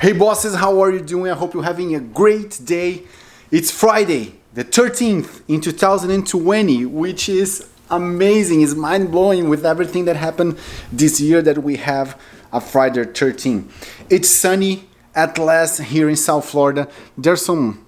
Hey bosses, how are you doing? I hope you're having a great day. It's Friday, the 13th in 2020, which is amazing. It's mind-blowing with everything that happened this year that we have a Friday 13. It's sunny at last here in South Florida. There's some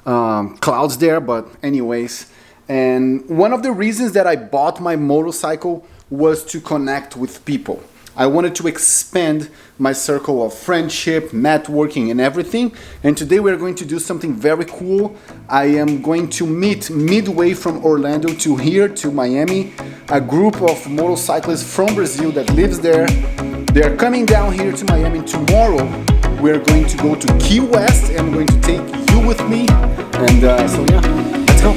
clouds there, but anyways. And one of the reasons that I bought my motorcycle was to connect with people. I wanted to expand my circle of friendship, networking, and everything. And today we're going to do something very cool. I am going to meet midway from Orlando to here to Miami, a group of motorcyclists from Brazil that lives there. They're coming down here to Miami. Tomorrow we're going to go to Key West and I'm going to take you with me. And so yeah, let's go.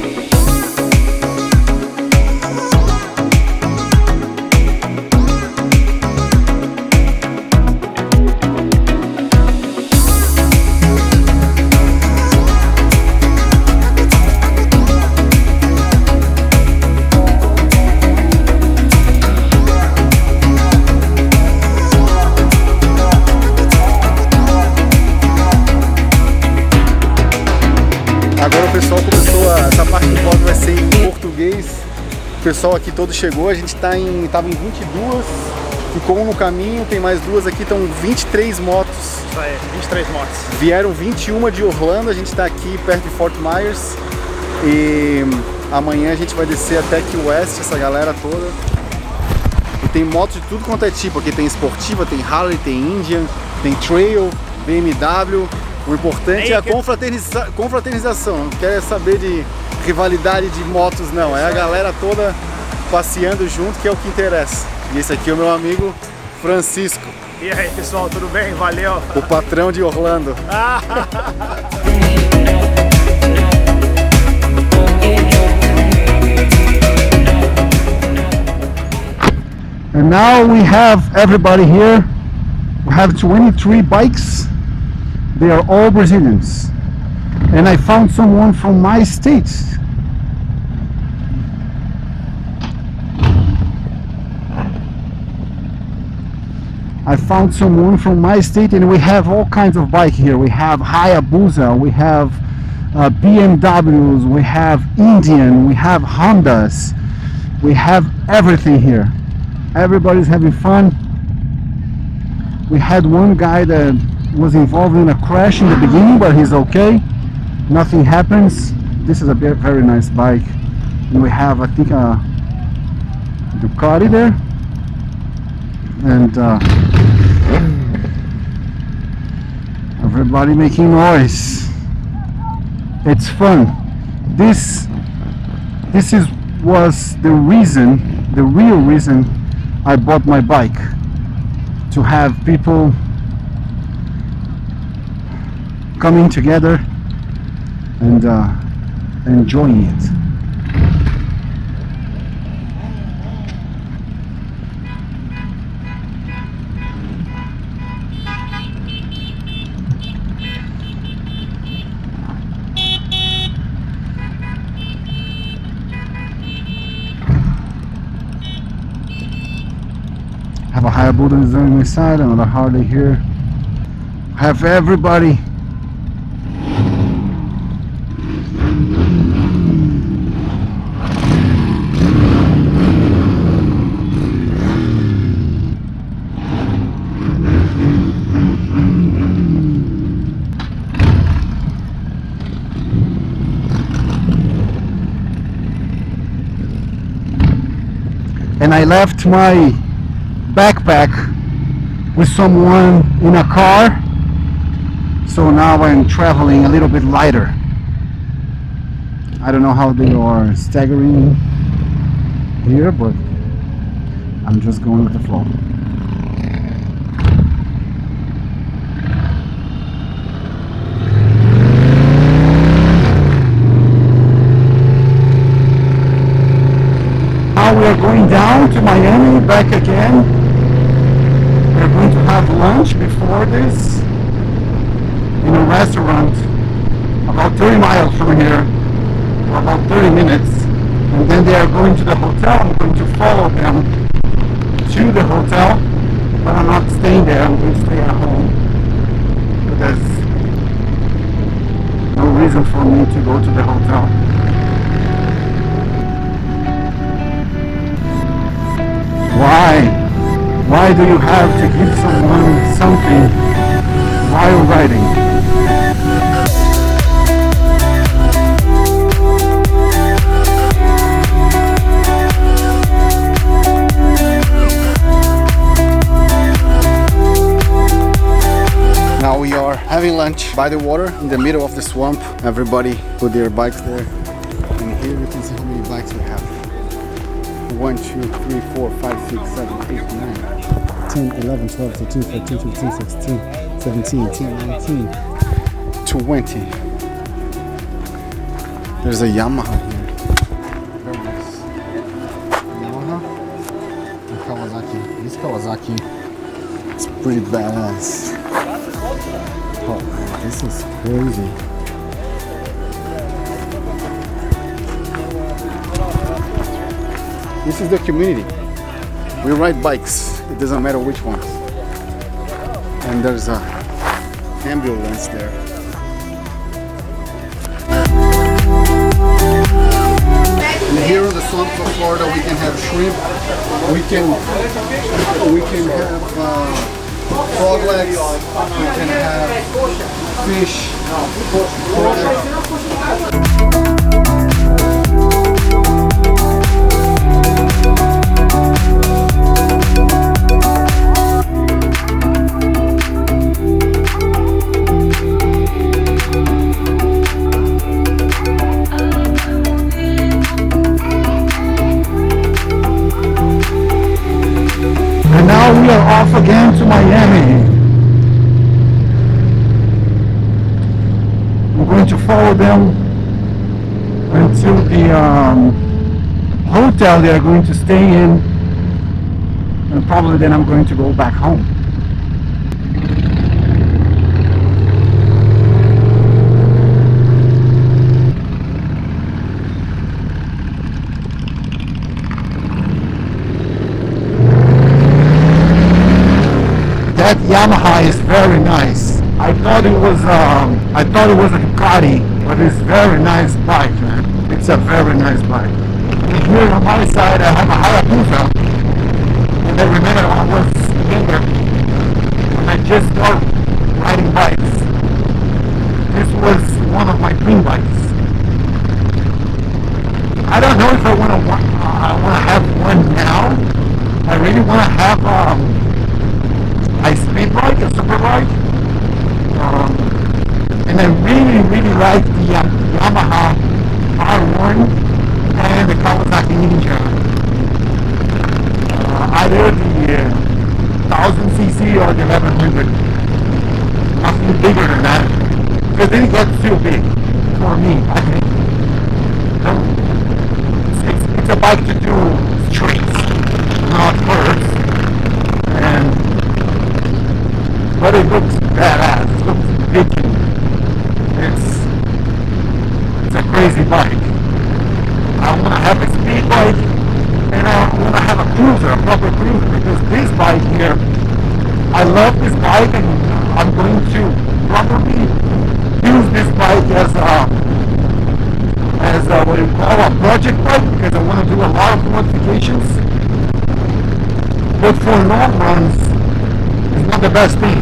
Agora o pessoal começou essa parte do vlog vai ser em português. O pessoal aqui todo chegou, a gente tava em 22, ficou um no caminho, tem mais duas aqui, estão 23 motos. Isso aí, 23 motos. Vieram 21 de Orlando, a gente tá aqui perto de Fort Myers. E amanhã a gente vai descer até Key West, essa galera toda. E tem motos de tudo quanto é tipo, aqui tem esportiva, tem Harley, tem Indian, tem Trail, BMW. O importante é a confraternização, não quer saber de rivalidade de motos não, é a galera toda passeando junto que é o que interessa. E esse aqui é o meu amigo Francisco. E aí pessoal, tudo bem? Valeu! O patrão de Orlando. And now we have everybody here. We have 23 bikes. They are all Brazilians. And I found someone from my state. And we have all kinds of bike here. We have Hayabusa, we have BMWs, we have Indian, we have Hondas. We have everything here. Everybody's having fun. We had one guy that was involved in a crash in the beginning, but he's okay. Nothing happens. This is a very nice bike. And we have, I think, a Ducati there. And everybody making noise. It's fun. This was the real reason I bought my bike. To have people coming together and enjoying it. Have a Hayabusa on my side, another Harley here. Have everybody and I left my backpack with someone in a car, so now I'm traveling a little bit lighter. I don't know how they are staggering here, but I'm just going with the flow. Now we are going down to Miami, back again. We're going to have lunch before this in a restaurant about 30 miles from here, for about 30 minutes. And then they are going to the hotel. I'm going to follow them to the hotel, but I'm not staying there. I'm going to stay at home. reason for me to go to the hotel. Why do you have to give someone something while riding? Now we are having lunch by the water in the middle of the swamp. Everybody put their bikes there. And here you can see how many bikes we have. 1, 2, 3, 4, 5, 6, 7, 8, 9, 10, 11, 12, 13, 14, 15, 16, 17, 18, 19, 20. There's a Yamaha here. Very nice. Yamaha and Kawasaki. This Kawasaki is pretty badass. Oh man, this is crazy. This is the community. We ride bikes, it doesn't matter which ones. And there's a ambulance there. And here on the swamps of Florida we can have shrimp, we can have frog legs, we can have fish, And now we are off again to Miami. I'm going to follow them until the hotel they are going to stay in, and probably then I'm going to go back home. That Yamaha is very nice. I thought it was a Ducati, but it's a very nice bike, man. It's a very nice bike. And here on my side, I have a Hayabusa. And I remember when I was younger, when I just started riding bikes, this was one of my dream bikes. I don't know if I want to have one now. I really want to have a speed bike, a super bike, and I really like the Yamaha R1 and the Kawasaki Ninja. Either the 1000cc or the 1100. Nothing bigger than that, because then it gets too big for me, I think. It's a bike to do streets, not curves. But it looks badass, it looks big. It's a crazy bike. I want to have a speed bike, and I want to have a cruiser, a proper cruiser, because this bike here, I love this bike, and I'm going to probably use this bike as what you call a project bike, because I want to do a lot of modifications. But for long runs, it's not the best thing.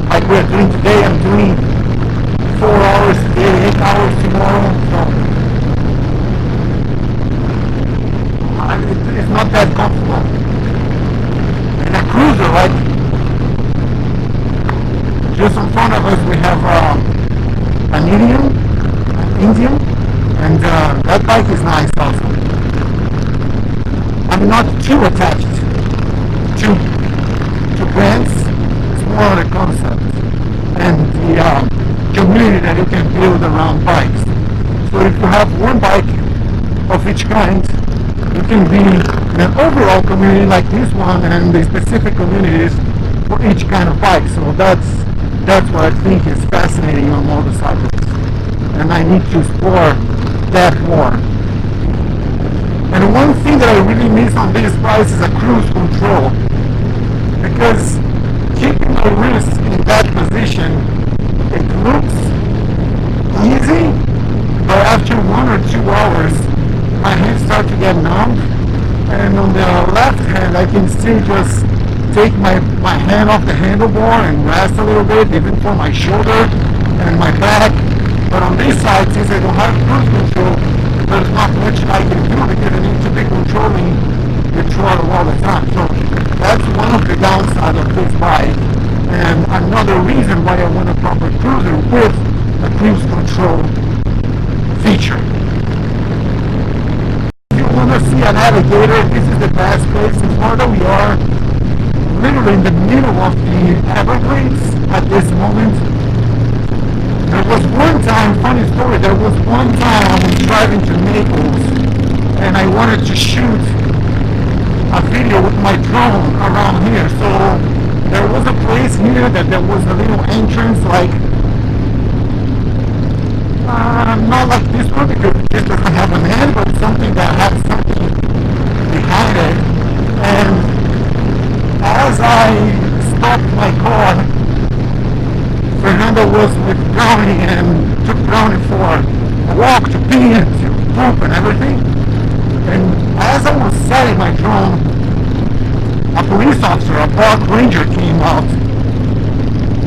Like we're doing today, I'm doing 4 hours today, 8 hours tomorrow, so it's not that comfortable. And a cruiser, like just in front of us we have an Indian, and that bike is nice also. I'm not too attached to brands, it's more the concept and the community that you can build around bikes. So if you have one bike of each kind, you can be in an overall community like this one, and the specific communities for each kind of bike. So that's what I think is fascinating on motorcycles, and I need to explore that more. And one thing that I really miss on this bike is a cruise control, because keeping the wrist in that position, it looks hands start to get numb, and on the left hand I can still just take my hand off the handlebar and rest a little bit, even for my shoulder and my back. But on this side, since I don't have cruise control, there's not much I can do because I need to be controlling the throttle all the time. So that's one of the downsides of this bike, and another reason why I want a proper cruiser with a cruise control feature. If you want to see an alligator, this is the best place in Florida. We are literally in the middle of the Everglades at this moment. There was one time, funny story, there was one time I was driving to Naples and I wanted to shoot a video with my drone around here. So there was a place here that there was a little entrance, like not like this one because this doesn't have an end, but something that has something behind it. And as I stopped my car, Fernando was with Brownie and took Brownie for a walk to pee and to poop and everything. And as I was setting my drone, a police officer, a park ranger came out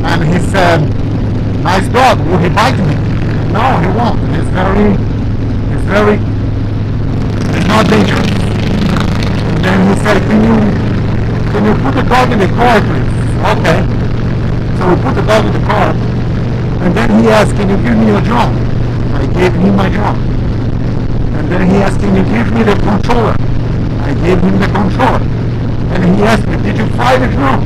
and he said, "Nice dog, will he bite me?" No, he won't. He's not dangerous. And then he said, can you put the dog in the car, please? Okay. So we put the dog in the car, and then he asked, "Can you give me your drone?" I gave him my drone. And then he asked, "Can you give me the controller?" I gave him the controller. And he asked me, "Did you fly the drone?"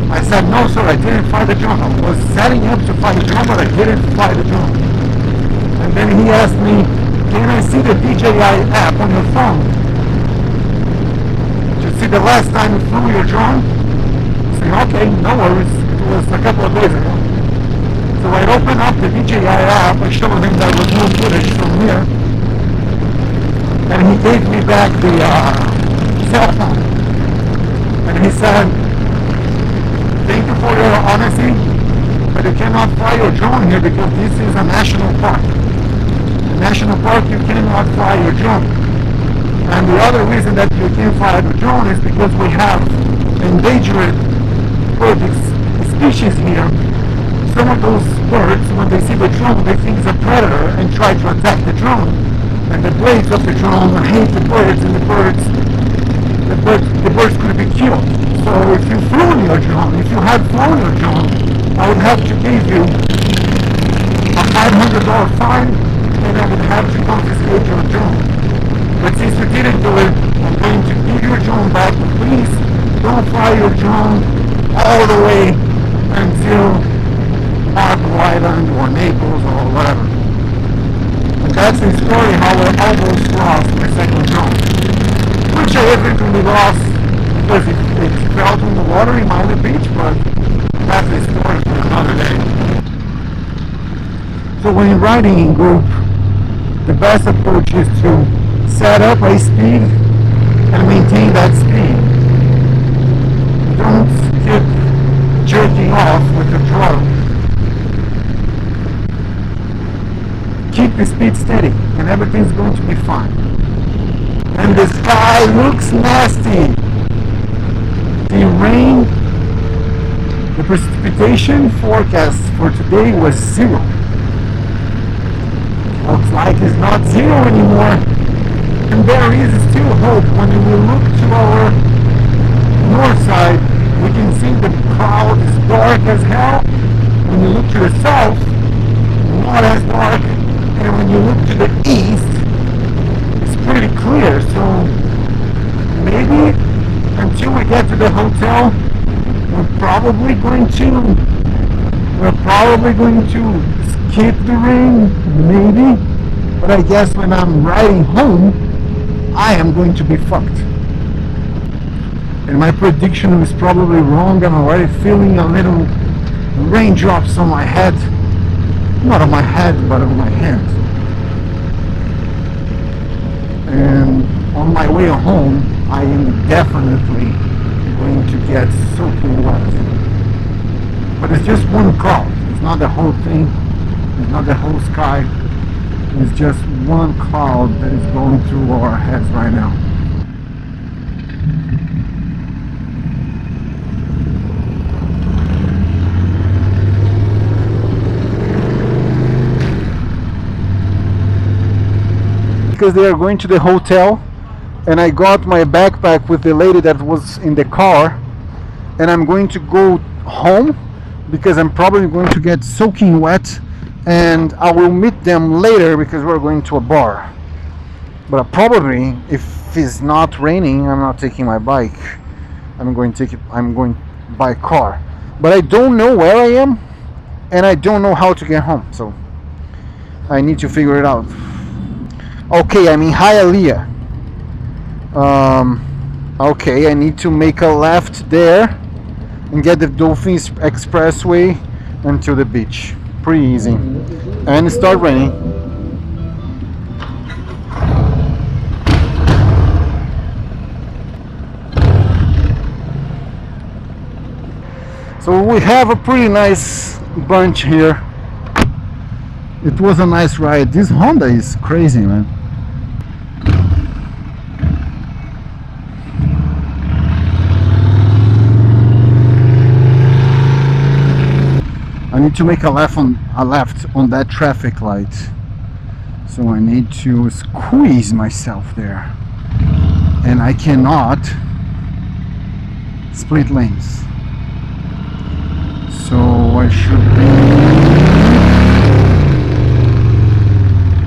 I said, "No, sir, I didn't fly the drone. I was setting up to fly the drone, but I didn't fly the drone." And then he asked me, "Can I see the DJI app on your phone to see the last time you flew your drone?" I said, "Okay, no worries." It was a couple of days ago. So I opened up the DJI app, I showed him there was no footage from here, and he gave me back the cell phone. And he said, "Thank you for your honesty, but you cannot fly your drone here because this is a national park. In national park you cannot fly your drone. And the other reason that you can't fly the drone is because we have endangered bird species here. Some of those birds, when they see the drone, they think it's a predator and try to attack the drone. And the blades of the drone hit the birds, and the birds could be killed. So if you flew your drone, if you had flown your drone, I would have to give you a $500 fine, and I would have to confiscate your drone. But since you didn't do it, I'm going to give your drone back. Please don't fly your drone all the way until Marco Island or Naples or whatever." And that's the story how I almost lost my second drone, which I eventually lost because it fell in the water in Miami Beach, but that's the story for another day. So when you're riding in group, the best approach is to set up a speed and maintain that speed. Don't keep jerking off with the throttle. Keep the speed steady and everything's going to be fine. And the sky looks nasty. The rain, the precipitation forecast for today was 0. Looks like it's not 0 anymore. And there is still hope. When we look to our north side, we can see the cloud is dark as hell. When you look to the south, not as dark. And when you look to the east, it's pretty clear. So maybe until we get to the hotel, we're probably going to skip the rain, maybe. But I guess when I'm riding home, I am going to be fucked. And my prediction is probably wrong. I'm already feeling a little raindrops on my head. Not on my head, but on my hand. And on my way home, I am definitely going to get soaking wet. But it's just one cloud. It's not the whole thing. It's not the whole sky. It's just one cloud that is going through our heads right now. Because they are going to the hotel, and I got my backpack with the lady that was in the car, and I'm going to go home because I'm probably going to get soaking wet, and I will meet them later because we're going to a bar. But probably, if it's not raining, I'm not taking my bike. I'm going by car. But I don't know where I am, and I don't know how to get home, so I need to figure it out. Okay, I'm in Hialeah. Okay, I need to make a left there and get the Dolphins Expressway until the beach. Pretty easy. And it started raining. So we have a pretty nice bunch here. It was a nice ride. This Honda is crazy, man. I need to make a left on that traffic light, so I need to squeeze myself there, and I cannot split lanes, so I should be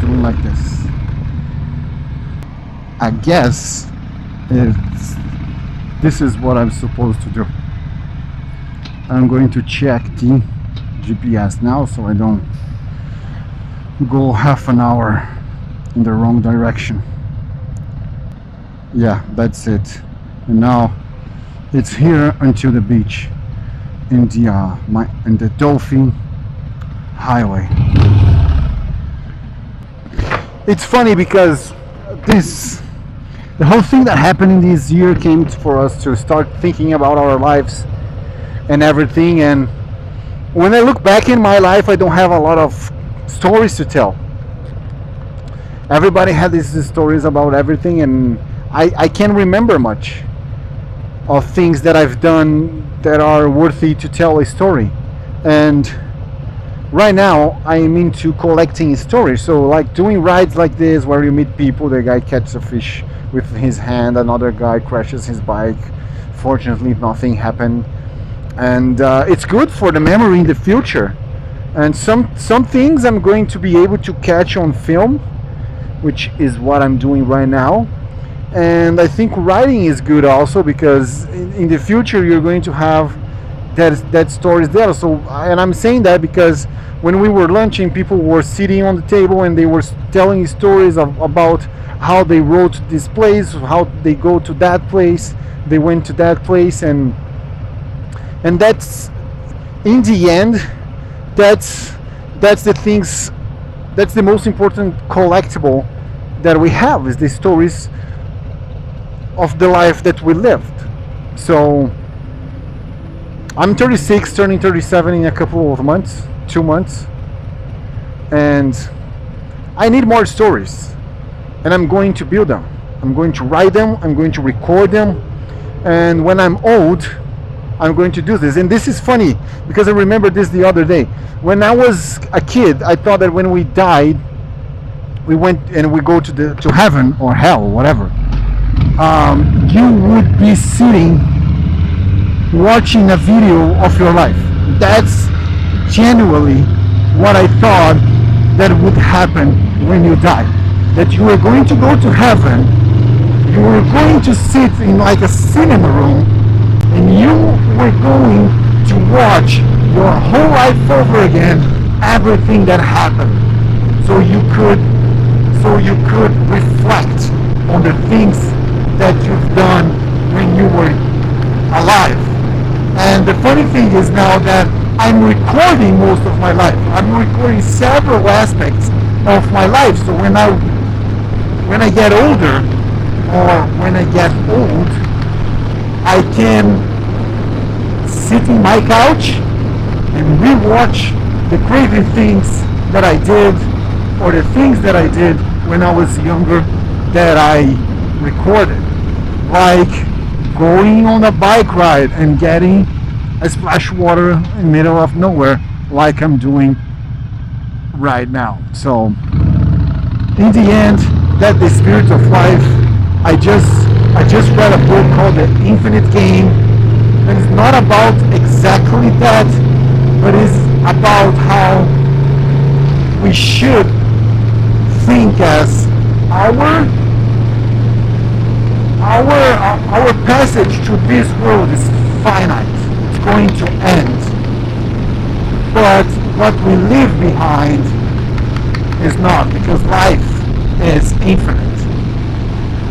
doing like this. I guess this is what I'm supposed to do. I'm going to check the GPS now so I don't go half an hour in the wrong direction. Yeah, that's it. And now it's here until the beach in the Dolphin Highway. It's funny because the whole thing that happened in this year came for us to start thinking about our lives and everything, and when I look back in my life, I don't have a lot of stories to tell. Everybody had these stories about everything, and I can't remember much of things that I've done that are worthy to tell a story. And right now, I'm into collecting stories. So like doing rides like this where you meet people, the guy catches a fish with his hand, another guy crashes his bike. Fortunately, nothing happened. And it's good for the memory in the future, and some things I'm going to be able to catch on film, which is what I'm doing right now. And I think writing is good also, because in the future you're going to have that stories there. So, and I'm saying that because when we were lunching, people were sitting on the table and they were telling stories about how they wrote this place, how they go to that place, they went to that place, and that's, in the end, that's the things, that's the most important collectible that we have, is the stories of the life that we lived. So I'm 36, turning 37 in a couple of months, 2 months, and I need more stories, and I'm going to build them. I'm going to write them, I'm going to record them, and when I'm old, I'm going to do this. And this is funny because I remember this the other day. When I was a kid, I thought that when we died, we went and we go to heaven or hell, whatever. You would be sitting watching a video of your life. That's genuinely what I thought that would happen when you die. That you were going to go to heaven, you were going to sit in like a cinema room, and you were going to watch your whole life over again, everything that happened, so you could reflect on the things that you've done when you were alive. And the funny thing is now that I'm recording most of my life. I'm recording several aspects of my life. So when I get older, or when I get old, I can sit in my couch and rewatch the crazy things that I did or the things that I did when I was younger that I recorded, like going on a bike ride and getting a splash water in the middle of nowhere like I'm doing right now. So in the end, that the spirit of life, I just read a book called The Infinite Game, and it's not about exactly that, but it's about how we should think as our passage to this world is finite. It's going to end. But what we leave behind is not, because life is infinite.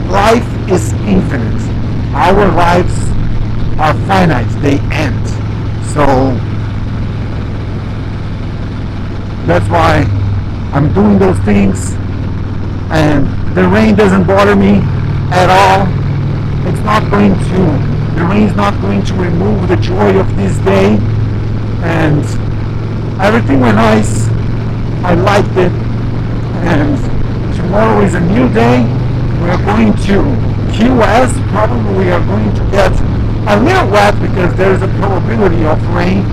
Life is infinite. Our lives are finite. They end. So that's why I'm doing those things, and the rain doesn't bother me at all. It's not going to, the rain is not going to remove the joy of this day, and everything went nice. I liked it, and tomorrow is a new day. We're going to Key West. Probably we are going to get a little wet because there's a probability of rain,